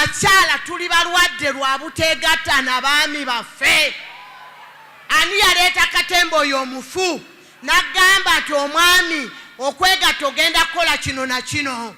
abakyala tuli balwadde lwa buteegatta n'abaami baffe. Ani yaleeta Katemba oyo omufu n'agamba nti omwami okwegatta ogenda kukola kino na kino?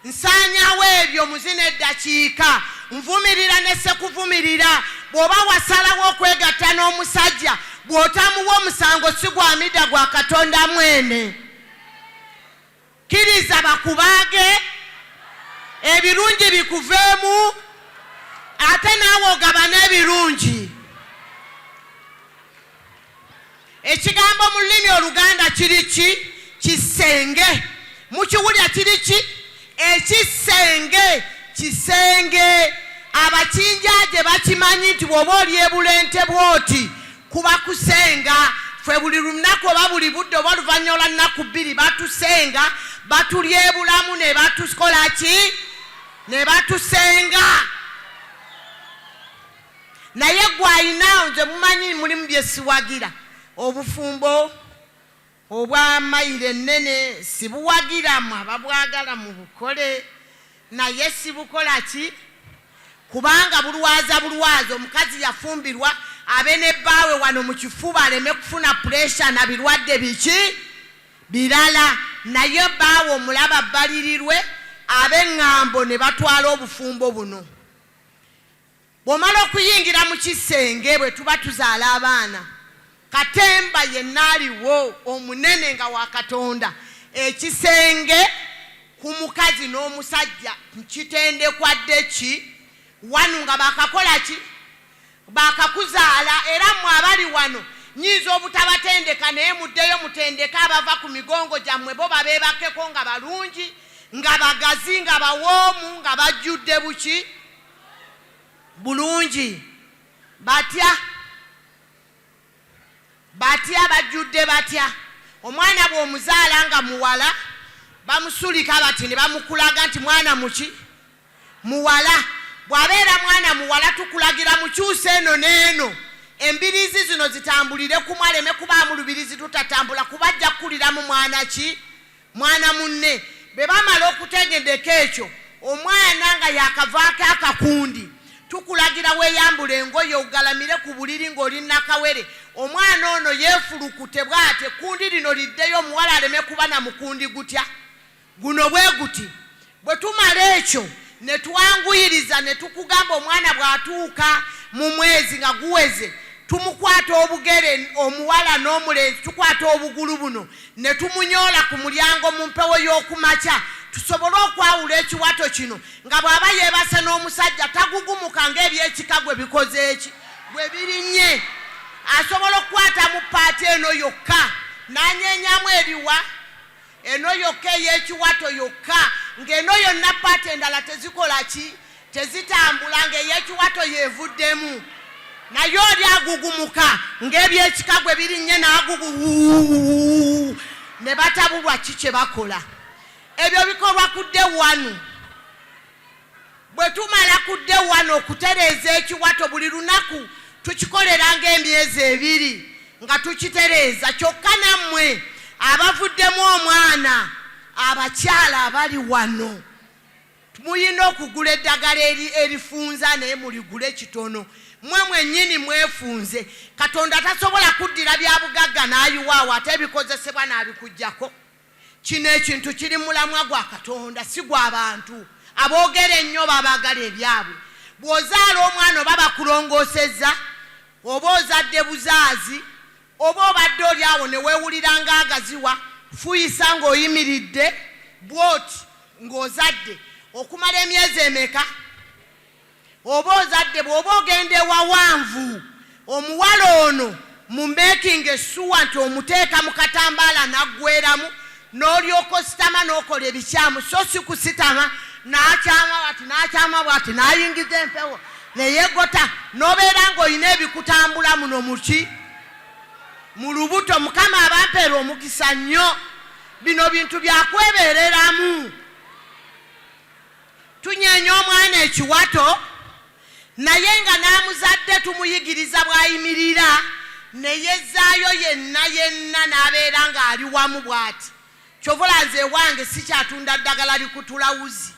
Nsaanyawo ebyo muzina eddakiika, nvumirira ne sekuvumirira. Bw'oba wasalawo okwegatta n'omusajja bw'otamuwa omusango si gwa Amidah, gwa Katonda mwene. Kkiriza bakubaage, ebirungi bikuveemu, ate naawe ogabane ebirungi. Ekigambo mu lulimi Oluganda kiri ki? Kisenge. Mukiwulya kiri ki? Ekisenge. Kisenge. Abakinjaaje bakimanyi nti bw'oba olyebula ente bw'oti kuba kusenga. Ffe buli lunaku oba buli budde oba oluvannyuma lwa nnaku 2 batusenga, batulyebulamu ne batukola ki? Ne batusenga. Naye gwe ayina nze mumanyi mulimu bye siwagira. Obufumbo obwa mayire ennene sibuwagira, mwe ababwagala mu bukole, naye sibukola ki? Kubanga bulwaza omukazi yafumbirwa abe ne bbaawe wano mu kifuba aleme kufuna puresha na birwadde biki birala. Naye bbaawe omulaba bbalirirwe abe ŋŋambo ne batwala obufumbo buno. Bw'omala okuyingira mu kisenge bwe tuba tuzaala abaana, Katemba yenna aliwo omunene nga wa Katonda. Ekisenge ku mukazi n'omusajja kitendekwadde ki? Wano nga bakakola ki? Bakakuzaala. Era mmwe abali wano nyinza obutabatendeka naye muddeyo mutendeka abava ku migongo gyammwe, bo babeebakeko nga balungi, nga bagazi, nga bawoomu, nga bajjudde buki bulungi. Batya bajjudde batya. Omwana bw'omuzaala nga muwala bamusulika bati ne bamukulaga nti mwana muki? Muwala. Bw'abeera mwana muwala tukulagira mukyuse eno n'eno, embirizi zino zitambulire ku mwaleme kubaamu lubirizi tutatambula kuba ajja kukuliramu mwana ki? Mwana munne. Be bamala okutegedeka ekyo omwana nga yakavaako akakundi, tukulagira weeyambula engoye ogalamire ku buliri ng'oli nakawere. Omwana ono yeefulukute bw'ate kundi lino liddeyo omuwala aleme kuba na mukundi gutya guno bwe guti. Bwe tumala ekyo ne twanguyiriza ne tukugamba omwana bw'atuuka mu mwezi nga guweze tumukwata obugere omuwala n'omulenzi, tukwata obugulu buno ne tumunyoola ku mulyango mu mpewo y'okumakya tusobole okwawula ekiwato kino nga bw'aba yeebase n'omusajja tagugumuka ng'ebyekika gwe bikoze eki bwe birinnye. Asobola okukwata mu paati eno yokka n'anyeenyamu eriwa eno yokka ey'ekiwato yokka, ng'eno yonna paati endala tezikola ki? Tezitambula, ng'ey'ekiwato yeevuddemu. Naye oli agugumuka ng'ebyekika gwe birinnye n'agugu ne batabulwa ki kye bakola. Ebyo bikolwa kudde wano. Bwe tumala kudde wano okutereeza ekiwato buli lunaku tukikolera ng'emyezi 2 nga tukitereeza. Kyokka nammwe abavuddemu omwana, abakyala abali wano muyina okugula eddagala erifunza naye muligule kitono. Mmwe mwennyini mwefunze. Katonda tasobola kuddira bya bugagga n'ayiwaawo ate ebikozesebwa n'abikuggyako. Kino ekintu kiri mulamwa gwa Katonda si gwa bantu aboogera ennyo babaagala ebyabwe. Bw'ozaala omwana oba bakulongoosezza, oba ozadde buzaazi, oba obadde oli awo ne weewulira ng'agaziwa, fuyisa ng'oyimiridde bw'oti ng'ozadde okumala emyezi emeka? Oba ozadde bw'oba ogenda ewawanvu, omuwala ono mu making essuwa nti omuteeka mu katambaala naggweramu n'olyoka ositama n'okola ebikyamu, so si kusitama n'akyama bw'ati n'ayingiza empewo neyeegota n'obeera ng'olina ebikutambula muno muki mu lubuto. Mukama abampeera omukisa nnyo. Bino bintu byakwebeereramu. Tunyeenya omwana ekiwato naye nga n'amuzadde tumuyigiriza bw'ayimirira ne yezzaayo yenna n'abeera ng'ali wamu bw'ati. Kyovula nze ewange sikyatunda ddagala likutula wuzi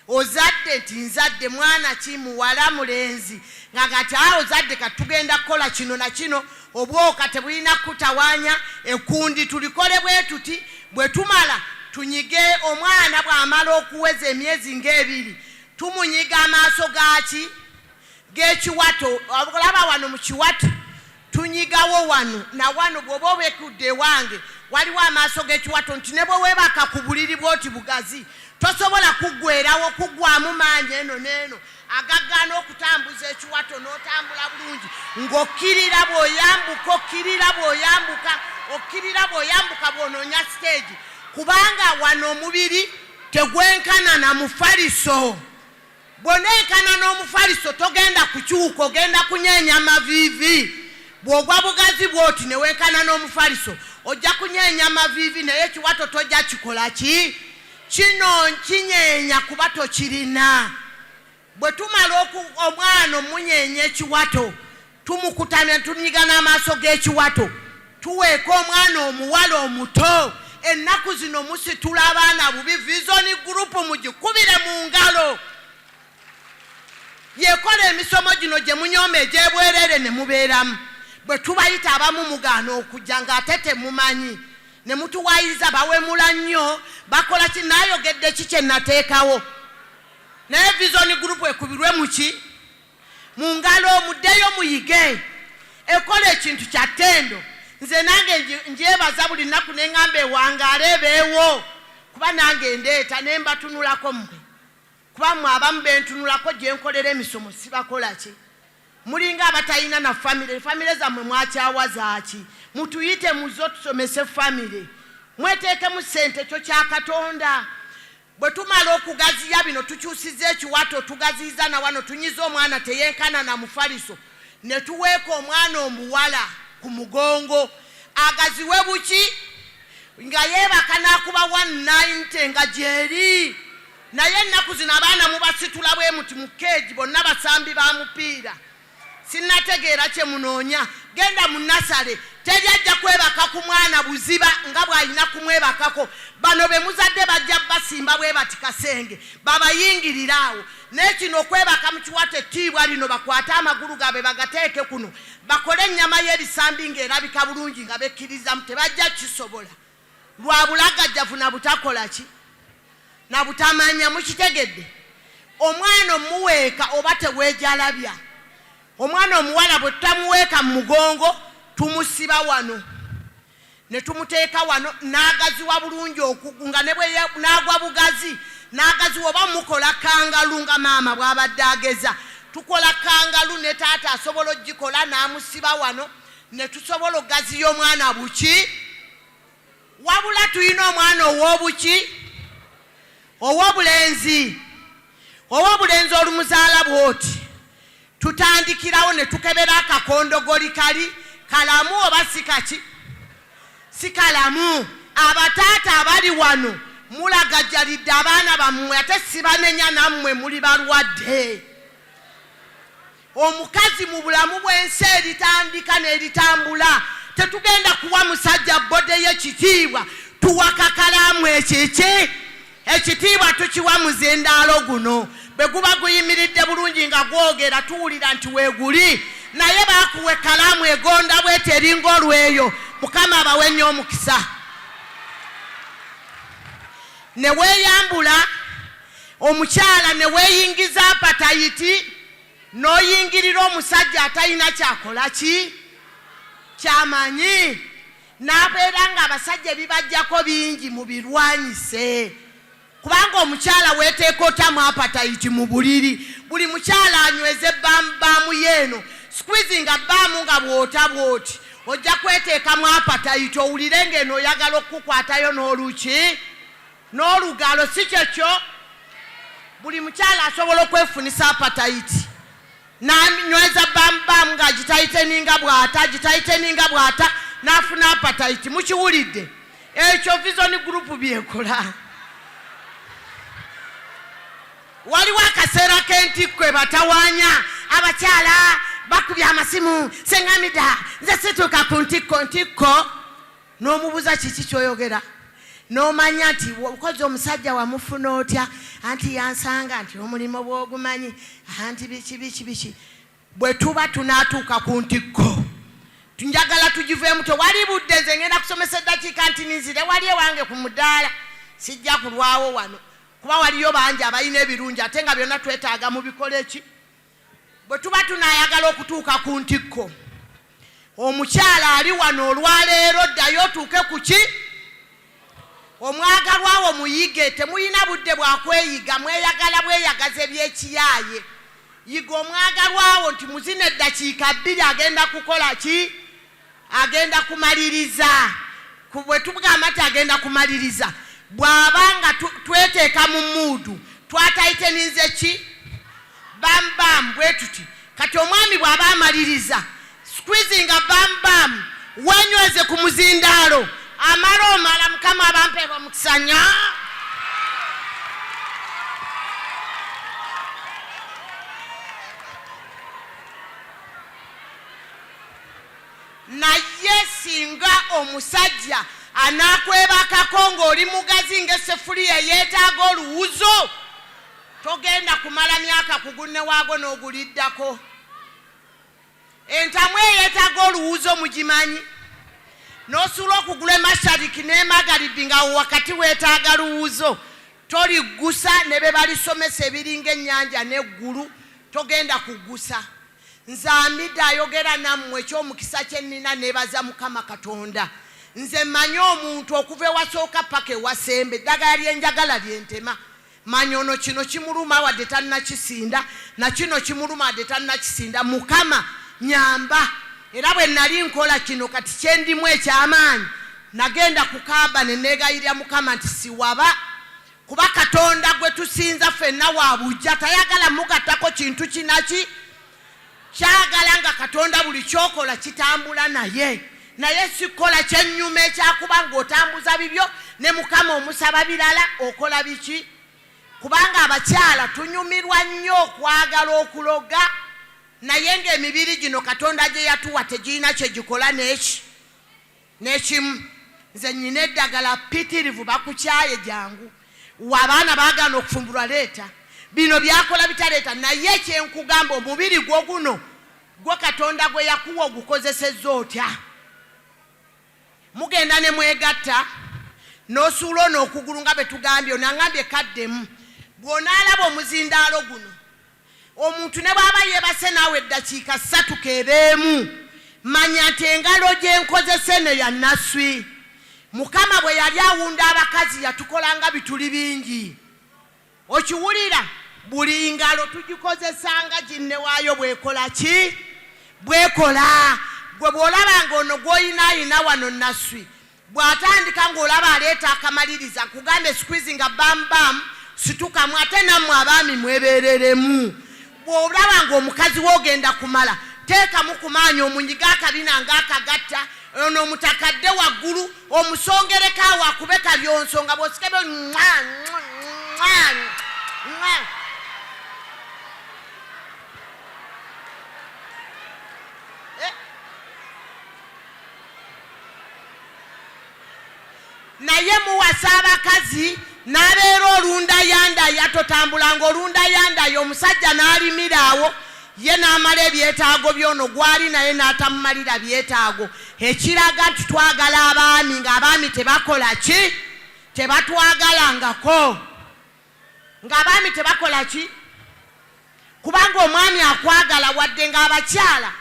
ozadde nti nzadde mwana ki muwala mulenzi nga kati ozadde katugenda kukola kino na kino obwoka tebulina kutawaanya ekundi tulikole bwe tuti bwe tumala tunyige omwana bw'amala okuweza emyezi ng'ebiri tumunyiga amaaso gaki g'ekiwato olaba wano mu kiwato tunyigawo wano na wano bw'oba obekudde wange waliwo amaaso g'ekiwato nti ne bwe weebaka ku buliri bw'oti bugazi tosobola kuggwerawo kuggwamu maanyi eno n'eno agagana okutambuza ekiwato n'otambula bulungi ng'okkirira bw'oyambuka okkirira bw'oyambuka bw'onoonya siteegi kubanga wano omubiri tegwenkana na mufaliso bw'oneekana n'omufaliso togenda kukyuka ogenda kunyeenya maviivi bw'ogwa bugazi bw'oti ne wenkana n'omufaliso ojja kunyeenya maviivi naye ekiwato tojja kikola ki kino nkinyeenya kuba tokirina bwe tumala omwana omunyeenya ekiwato tumukutamya tunyiga n'amaaso g'ekiwato tuweeka omwana omuwala omuto ennaku zino musitula abaana bubi vision group mugikubire mu ngalo yekola emisomo gino gye munyooma egyebwerere ne mubeeramu bwe tubayita abamu mugaana okujja ng'ate temumanyi ne mutuwayiriza bawemula nnyo bakola ki naayogedde ki kye nateekawo naye vision group ekubirwe muki mu ngalo muddeyo muyige ekola ekintu kya ttendo nze nange njebaza buli nnaku ne ŋŋamba ewangaala ebeewo kuba nange ndeeta ne mbatunulako mmwe kuba mmwe abamu bentunulako gye nkolera emisomo sibakola ki mulinga abatalina na famire zammwe mwakyawaza ki mutuyite muzo tusomese famire mweteekemu ssente kyo kya Katonda bwe tumala okugaziya bino tukyusiza ekiwato tugaziyiza na wano tunyiza omwana teyenkana na mufaliso ne tuweeka omwana omuwala ku mugongo agaziwe buki nga yeebaka n'akuba 190 nga gyeri naye ennaku zino abaana mubasitula bwe muti mu keegi bonna basambi ba mupiira sinnategeera kye munoonya genda mu nasale teri ajja kwebaka ku mwana buziba nga bw'alina kumwebakako bano be muzadde bajja basimba bwe bati kasenge babayingiriraawo naye kino okwebaka mu kiwato ettiibwa lino bakwate amagulu gaabwe bagateeke kuno bakole ennyama y'ebisambi ng'erabika bulungi nga bekkirizamu tebajja kisobola lwa bulagajjavu na butakola ki na butamanya mukitegedde omwana omuweeka oba teweejalabya omwana omuwala bwe tutamuweeka mu mugongo tumusiba wano ne tumuteeka wano n'agaziwa bulungi nga ne bwe n'agwa bugazi n'agaziwa oba mukola kangalu nga maama bw'abadde ageza tukola kangalu ne taata asobola ogikola n'amusiba wano ne tusobola ogaziya omwana buki wabula tuyina omwana ow'obuki ow'obulenzi olumuzaala bw'oti tutandikirawo ne tukebera akakondogoli kali kalamu oba si kalamu abataata abali wano mulagajjalidde abaana bammwe ate sibanenya nammwe muli balwadde omukazi mu bulamu bw'ensi eritandika n'eritambula tetugenda kuwa musajja bode y'ekitiibwa tuwa kakalamu ekiki ekitiibwa tukiwa muzindaalo guno bwe guba guyimiridde bulungi nga gwogera tuwulira nti weeguli naye baakuwa ekalamu egonda bwete eringa olweyo mukama abawe nnyo omukisa ne weeyambula omukyala ne weeyingiza apatayiti n'oyingirira omusajja atalina kyakola ki kyamanyi n'abeera nga abasajja ebibajjako bingi mubirwanyise kubanga omukyala weeteeka otamu apatayiti mu buliri buli mukyala anyweze baamu yeeno squeezinga baamu nga bw'ota bw'oti ojja kweteekamu apatayiti owulire ng'eno oyagala okukwatayo n'oluki n'olugalo si kyekyo buli mukyala asobola okwefunisa apatayiti n'anyweza baamu ng'agitayiteninga bw'ata n'afuna apatayiti mukiwulidde ekyo vision group byekola waliwo akaseera k'entikko batawaanya abakyala bakubye amasimu Senga Amidah nze situuka ku ntikko n'omubuuza kiki kyoyogera n'omanya nti okoze omusajja wamufuna otya anti yansanga nti omulimu bw'ogumanyi anti biki bwe tuba tunaatuuka ku ntikko tunjagala tugiveemu tewali budde nze ngenda kusomesa eddakiika nti ninzire wali ewange ku mudaala sijja kulwawo wano kuba waliyo bangi abalina ebirungi ate nga byonna twetaaga mu bikole ki bwe tuba tunaayagala okutuuka ku ntikko omukyala ali wano olwaleero ddayo otuuke ku ki omwagalwawo muyige temuyina budde bwakweyiga mweyagala bweyagaza ebyekiyaaye yiga omwagalwawo nti muzina eddakiika 2 agenda kukola ki agenda kumaliriza bwe tugamba nti agenda kumaliriza bw'abanga tweteeka mu muudu twatayite ninze ki bambam bwe tuti kati omwami bw'aba amaliriza squeezinga bambam wenyweze ku muzindaalo amala omala mukama abampeebwa mukisanya naye singa omusajja anaakwebakako ng'oli mugazi ng'eseffuliya yeetaaga oluwuzo togenda kumala myaka kugunne waago n'oguliddako entamu eyeetaaga oluwuzo mugimanyi n'osuula okugula emashariki n'emagaribi nga wakati weetaaga luwuzo toliggusa ne be balisomesa ebiringa ennyanja n'eggulu togenda kuggusa nze Amidah ayogera nammwe eky'omukisa kye nnina neebaza Mukama Katonda nze mmanyi omuntu okuva ewasooka paka ewasembe eddagala lyenjagala lyentema manyi ono kino kimuluma wadde tannakisinda na kino kimuluma wadde tannakisinda Mukama nyamba era bwe nali nkola kino kati kyendimu ekyamaanyi nagenda kukaaba ne neegayirira Mukama nti siwaba kuba Katonda gwe tusinza ffenna wa bujja tayagala mugattako kintu kinaki kyagala nga Katonda buli kyokola kitambula naye sikola kyennyuma ekyakuba ng'otambuza bibyo ne Mukama omusaba birala okola biki kubanga abakyala tunyumirwa nnyo okwagala okuloga naye ng'emibiri gino Katonda gye yatuwa tegirina kye gikola n'ekimu nze nnyina eddagala ppitirivu bakukyaye jangu abaana baagana okufumbulwa leeta bino byakola bitaleeta naye ekyenkugamba omubiri gwo guno gwe Katonda gwe yakuwa ogukozesezza otya mugenda ne mwegatta n'osuula ono okugulu nga bwe tugambye onangambye kaddemu bw'onaalaba omuzindaalo guno omuntu ne bw'aba yeebase naawe eddakiika 3 keebeemu manya nti engalo gye nkozese ne ya naswi Mukama bwe yali awunda abakazi yatukolanga bituli bingi okiwulira buli ngalo tugikozesanga ginnewaayo bwekola ki bwekola gwe bw'olabanga ono gw'oyinaayina wano naswi bw'atandika ng'olaba aleeta akamaliriza kugambe squeezinga bambam situkamu ate nammwe abaami mwebereremu bw'olabanga omukazi w'ogenda kumala teekamu kumaanya omunyiga akabina ng'akagatta ono omutakadde waggulu omusongereko awo akube kabyonsonga bw'osikebe naye muwasa abakazi n'abeera olundayandaya totambulanga olundayandaya omusajja n'alimiraawo ye n'amala ebyetaago by'ono gwali naye n'atamumalira byetaago ekiraga nti twagala abaami ng'abaami tebakola ki tebatwagalangako ng'abaami tebakola ki kubanga omwami akwagala wadde ng'abakyala